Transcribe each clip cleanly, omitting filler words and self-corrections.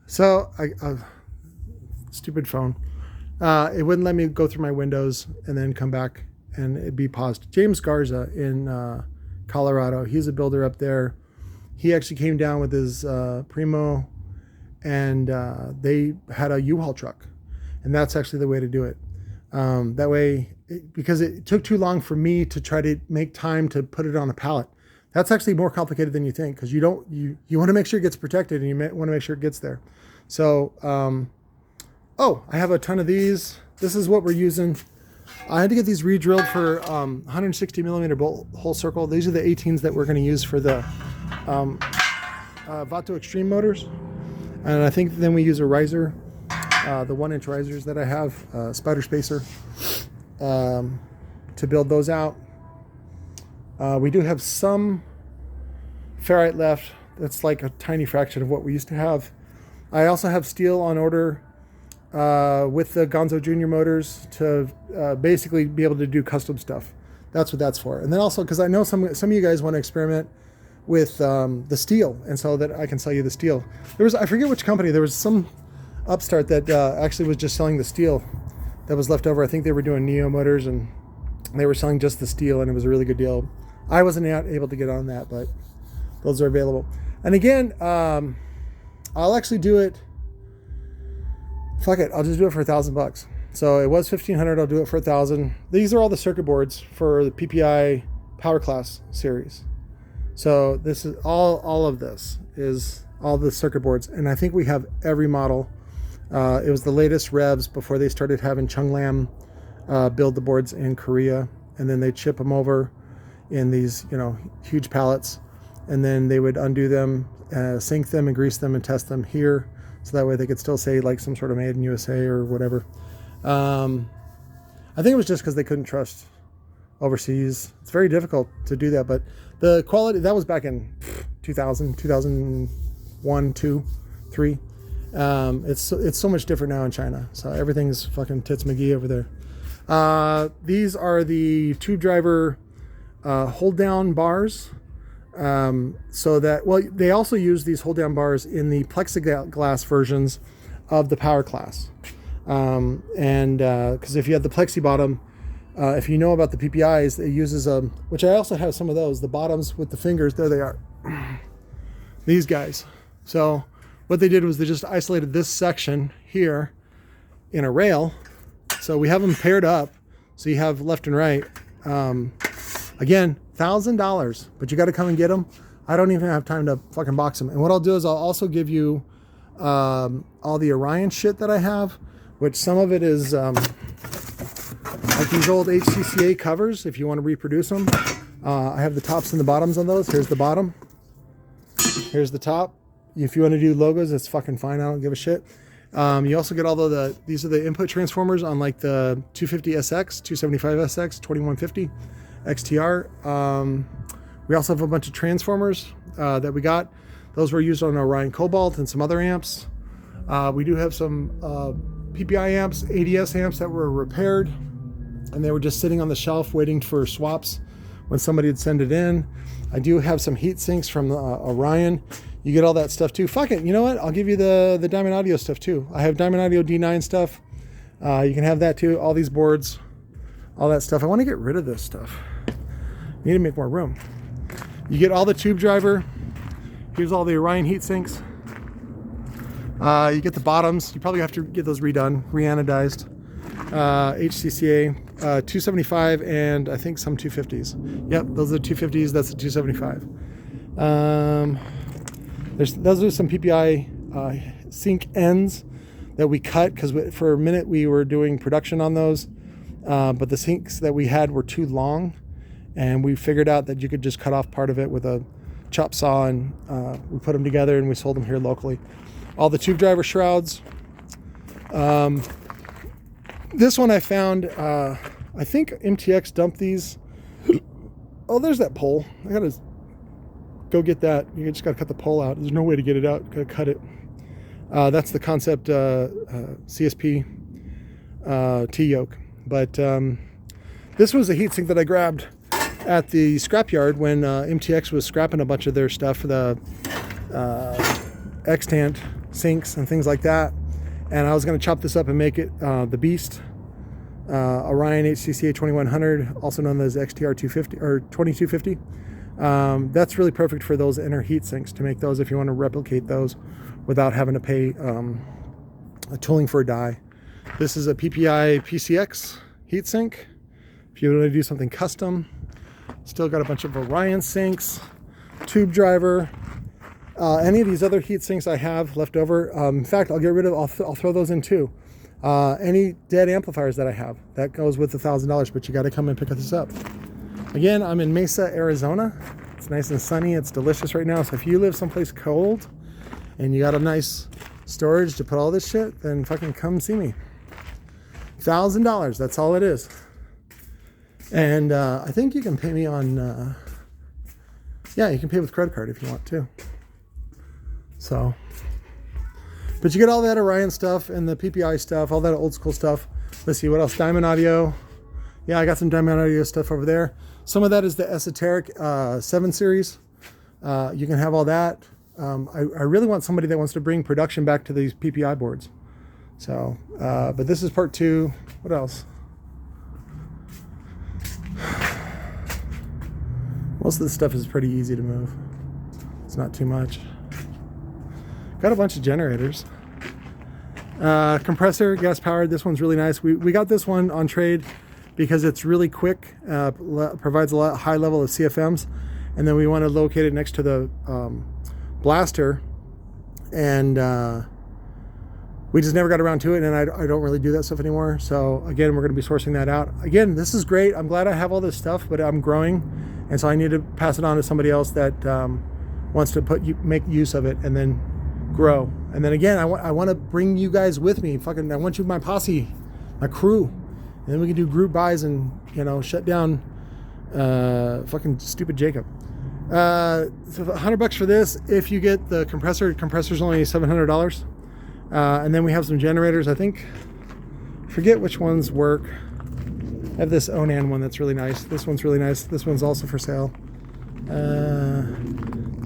So stupid phone. It wouldn't let me go through my windows and then come back and it'd be paused. James Garza in Colorado. He's a builder up there. He actually came down with his Primo, and they had a U-Haul truck, and that's actually the way to do it. That way, because it took too long for me to try to make time to put it on a pallet. That's actually more complicated than you think, because you want to make sure it gets protected, and you want to make sure it gets there. So, oh, I have a ton of these. This is what we're using. I had to get these re-drilled for 160 millimeter bolt hole circle. These are the 18s that we're going to use for the Vato Extreme motors. And I think then we use a riser, the 1-inch risers that I have, spider spacer, to build those out. We do have some ferrite left. That's like a tiny fraction of what we used to have. I also have steel on order with the Gonzo Junior motors to basically be able to do custom stuff. That's what that's for. And then also, because I know some of you guys want to experiment with the steel, and so that I can sell you the steel. I forget which company, there was some upstart that actually was just selling the steel that was left over. I think they were doing Neo motors, and they were selling just the steel, and it was a really good deal. I wasn't able to get on that, but those are available. And again, I'll actually do it. Fuck it, I'll just do it for $1,000. So it was $1,500. I'll do it for $1,000. These are all the circuit boards for the PPI Power Class series. So this is all of this is all the circuit boards, and I think we have every model. It was the latest revs before they started having Chunglam build the boards in Korea, and then they'd ship them over in these, huge pallets, and then they would undo them, sink them and grease them and test them here, so that way they could still say like some sort of made in USA or whatever. I think it was just because they couldn't trust overseas. It's very difficult to do that, but the quality, that was back in 2000, 2001, 2, 3. It's so much different now in China. So everything's fucking tits McGee over there. These are the tube driver hold down bars. So that, well, they also use these hold down bars in the plexiglass versions of the Power Class. Because if you have the plexi bottom, if you know about the PPIs, it uses which I also have some of those, the bottoms with the fingers, there they are. These guys. So what they did was they just isolated this section here in a rail. So we have them paired up. So you have left and right. Again, $1,000, but you got to come and get them. I don't even have time to fucking box them. And what I'll do is I'll also give you all the Orion shit that I have, which some of it is like these old HCCA covers, if you want to reproduce them. I have the tops and the bottoms on those. Here's the bottom. Here's the top. If you want to do logos, it's fucking fine. I don't give a shit. You also get all these are the input transformers on like the 250SX, 275SX, 2150 XTR. We also have a bunch of transformers that we got. Those were used on Orion Cobalt and some other amps. We do have some PPI amps, ADS amps that were repaired, and they were just sitting on the shelf waiting for swaps when somebody would send it in. I do have some heat sinks from Orion. You get all that stuff too. Fuck it, you know what? I'll give you the Diamond Audio stuff too. I have Diamond Audio D9 stuff. You can have that too. All these boards, all that stuff. I want to get rid of this stuff. Need to make more room. You get all the tube driver. Here's all the Orion heat sinks. You get the bottoms. You probably have to get those redone, re-anodized. HCCA, 275 and I think some 250s. Yep, those are the 250s. That's the 275. Those are some PPI sink ends that we cut because for a minute we were doing production on those, but the sinks that we had were too long, and we figured out that you could just cut off part of it with a chop saw, and we put them together and we sold them here locally. All the tube driver shrouds. This one I found, I think MTX dumped these. Oh, there's that pole. I gotta go get that. You just gotta cut the pole out. There's no way to get it out. Gotta cut it. That's the Concept CSP T-yoke. But this was a heatsink that I grabbed at the scrapyard when MTX was scrapping a bunch of their stuff for the extant sinks and things like that. And I was going to chop this up and make it the Beast Orion HCCA 2100, also known as XTR 250 or 2250. That's really perfect for those inner heat sinks, to make those if you want to replicate those without having to pay a tooling for a die. This is a PPI PCX heatsink. If you want to do something custom, still got a bunch of Orion sinks, tube driver, any of these other heat sinks I have left over. In fact, I'll get rid of, I'll throw those in too. Any dead amplifiers that I have, that goes with $1,000, but you got to come and pick this up. Again, I'm in Mesa, Arizona. It's nice and sunny. It's delicious right now. So if you live someplace cold and you got a nice storage to put all this shit, then fucking come see me. $1,000, that's all it is. And I think you can pay me on, yeah, you can pay with credit card if you want to. So, but you get all that Orion stuff and the PPI stuff, all that old school stuff. Let's see, what else? Diamond Audio. Yeah, I got some Diamond Audio stuff over there. Some of that is the Esoteric 7 series. You can have all that. I really want somebody that wants to bring production back to these PPI boards. So, but this is part 2. What else? Most of this stuff is pretty easy to move. It's not too much. Got a bunch of generators. Compressor, gas powered. This one's really nice. We got this one on trade because it's really quick, provides a high level of CFMs, and then we want to locate it next to the blaster, and we just never got around to it, and I don't really do that stuff anymore. So again, we're going to be sourcing that out. Again, this is great. I'm glad I have all this stuff, but I'm growing, and so I need to pass it on to somebody else that wants to make use of it and then grow. And then again, I want to bring you guys with me. Fucking, I want you, my posse, my crew, and then we can do group buys and, you know, shut down fucking stupid Jacob. So $100 for this. If you get the compressor's only $700. And then we have some generators. I think, forget which ones work. I have this Onan one that's really nice. This one's really nice. This one's also for sale.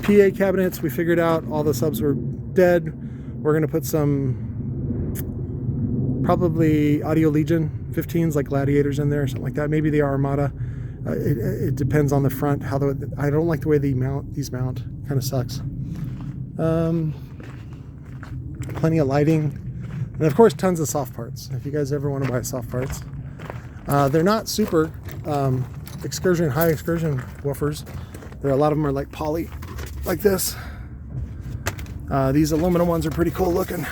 PA cabinets, we figured out all the subs were dead. We're going to put some probably Audio Legion 15s, like Gladiators, in there, something like that. Maybe the Armada. It depends on the front. I don't like the way these mount. Kind of sucks. Plenty of lighting, and of course tons of soft parts. If you guys ever want to buy soft parts, they're not super high excursion woofers. A lot of them are like poly, like this. These aluminum ones are pretty cool looking.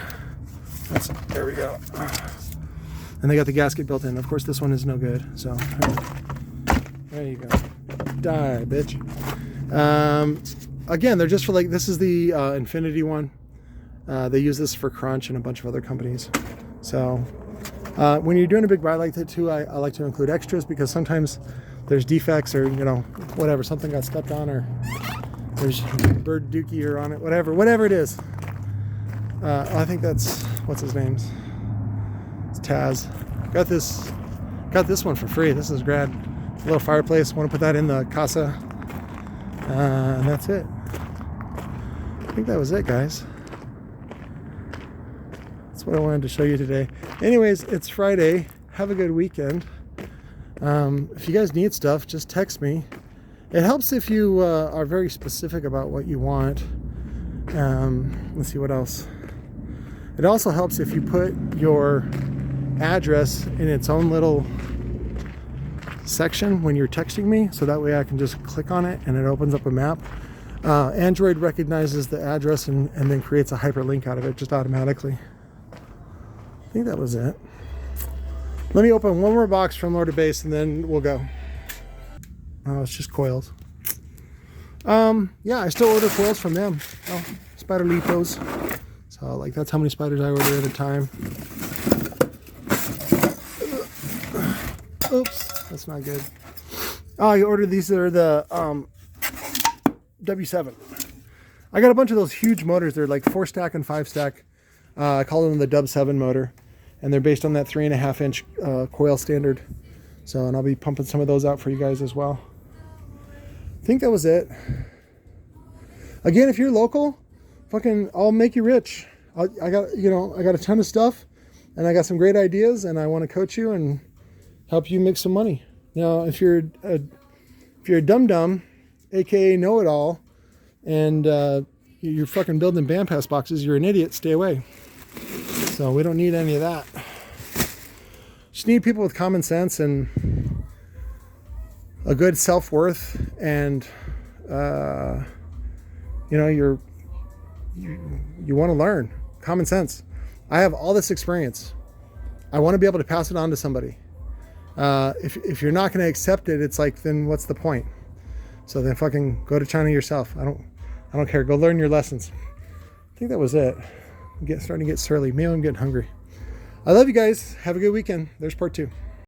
There we go. And they got the gasket built in. Of course, this one is no good. So there you go. Die, bitch. Again, they're just for like, this is the Infinity one. They use this for Crunch and a bunch of other companies. So when you're doing a big buy like that too, I like to include extras, because sometimes there's defects, or, you know, whatever, something got stepped on, or there's bird dookie or on it, whatever it is. I think that's, what's his name? It's Taz. Got this one for free. This is rad. A little fireplace. Want to put that in the casa. And that's it. I think that was it, guys. That's what I wanted to show you today. Anyways, it's Friday. Have a good weekend. If you guys need stuff, just text me. It helps if you are very specific about what you want. Let's see what else. It also helps if you put your address in its own little section when you're texting me, so that way I can just click on it and it opens up a map. Android recognizes the address and then creates a hyperlink out of it just automatically. I think that was it. Let me open one more box from Lord of Base and then we'll go. Oh, it's just coils. Yeah, I still order coils from them. Oh, Spiderlitos. So, like, that's how many spiders I order at a time. Oops, that's not good. Oh, you ordered these. Are the W7. I got a bunch of those huge motors. They're like 4-stack and 5-stack. I call them the Dub7 motor. And they're based on that 3.5-inch coil standard. So, and I'll be pumping some of those out for you guys as well. I think that was it. Again, if you're local, fucking, I'll make you rich. I got, you know, I got a ton of stuff, and I got some great ideas, and I want to coach you and help you make some money. Now, if you're a dum-dum, aka know-it-all, and you're fucking building bandpass boxes, you're an idiot, stay away. So we don't need any of that. Just need people with common sense and a good self-worth, and you know, you want to learn. Common sense. I have all this experience. I want to be able to pass it on to somebody. If you're not going to accept it, it's like, then what's the point? So then fucking go to China yourself. I don't care. Go learn your lessons. I think that was it. I'm starting to get surly. Maybe I'm getting hungry. I love you guys. Have a good weekend. There's part 2.